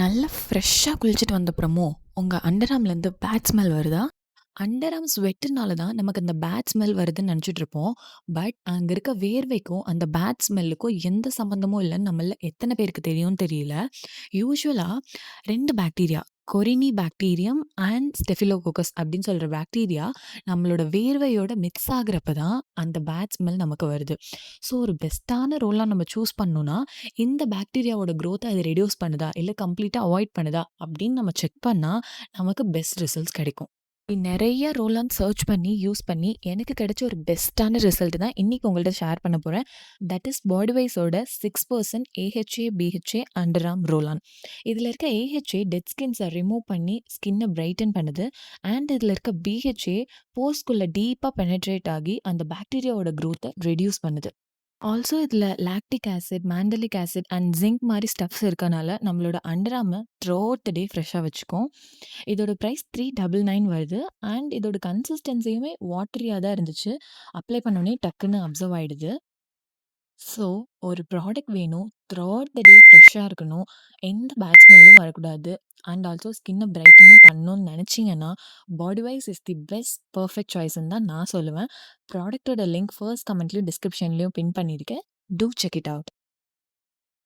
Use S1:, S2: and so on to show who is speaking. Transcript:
S1: நல்லா ஃப்ரெஷ்ஷா குளிச்சுட்டு வந்தப்புறமும், உங்க அண்டர் ஆர்ம்லேருந்து பேட் ஸ்மெல் வருதா? அண்டர் ஆர்ம் ஸ்வெட்டுனால தான் நமக்கு அந்த பேட் ஸ்மெல் வருதுன்னு நெனச்சுட்ருப்போம். பட் அங்க இருக்க வேர்வைக்கும், அந்த பேட் ஸ்மெல்லுக்கும் எந்த சம்மந்தமும் இல்லன்னு நம்மள்ல எத்தன பேருக்கு தெரியும்னு தெரியல. யூசுவலா 2 பாக்டீரியா கொரினி பாக்டீரியம் அண்ட் ஸ்டெஃபிலோகோகஸ் அப்படின்னு சொல்ற பாக்டீரியா நம்மளோட வேர்வையோட மிக்ஸ் ஆகுறப்ப தான் அந்த பேட் ஸ்மெல் நமக்கு வருது. ஸோ ஒரு பெஸ்ட்டான ரோலா நம்ம சூஸ் பண்ணணும்னா, இந்த பாக்டீரியாவோட குரோத்த அது ரெட்யூஸ் பண்ணுதா? இல்ல கம்ப்ளீட்டா அவாய்ட் பண்ணுதா? அப்படின்னு நம்ம செக் பண்ணா, நமக்கு பெஸ்ட் ரிசல்ட்ஸ் கிடைக்கும். நெறைய ரோல் சர்ச் பண்ணி, யூஸ் பண்ணி எனக்கு கிடைச்ச ஒரு பெஸ்ட்டான ரிசல்ட் தான் இன்னைக்கு உங்கள்ட்ட ஷேர் பண்ண போறேன். தட் இஸ் பாடிவைஸோட 6% AHA, BHA underarm roll on. இதுல இருக்க ஏஹெச்ஏ டெட் ஸ்கின்ஸ ரிமூவ் பண்ணி ஸ்கின்ன பிரைட்டன் பண்ணுது. அண்ட் இதுல இருக்க பிஹெச்ஏ போர்ஸ்குள்ள டீப்பா பெனட்ரேட் ஆகி அந்த பாக்டீரியாவோட குரோத்த ரெட்யூஸ் பண்ணுது. ஆல்சோ இதில lactic acid, mandelic acid and zinc மாரி ஸ்டஃப்ஸ் இருக்கனால, நம்மளோட அண்டர் ஆர்ம த்ரூ அவுட் த டே ஃப்ரெஷ்ஷா வச்சுக்கும். இதோட பிரைஸ் 399 வருது. அண்ட் இதோட கன்சிஸ்டன்சியுமே வாட்டரியா தான் இருந்துச்சு. அப்ளை பண்ணோனே டக்குன்னு அப்சர்வ் ஆயிடுது. ஸோ, ஒரு ப்ராடக்ட் வேணும். த்ரூ அவுட் த டே ஃப்ரெஷ்ஷா இருக்கணும். எந்த பேட் ஸ்மெல்லும் வரக்கூடாது. அண்ட் ஆல்சோ ஸ்கின்ன பிரைட்டனும் பண்ணணும்னு நெனச்சீங்கன்னா, பாடிவைஸ் இஸ் தி பெஸ்ட் பெர்ஃபெக்ட் சாய்ஸ்ன்னு தான் நான் சொல்லுவேன். ப்ராடக்ட்டோட லிங்க் ஃபர்ஸ்ட் கமெண்ட்லயும், டிஸ்கிரிப்ஷன்லயும் பின் பண்ணியிருக்கேன். Do check it out.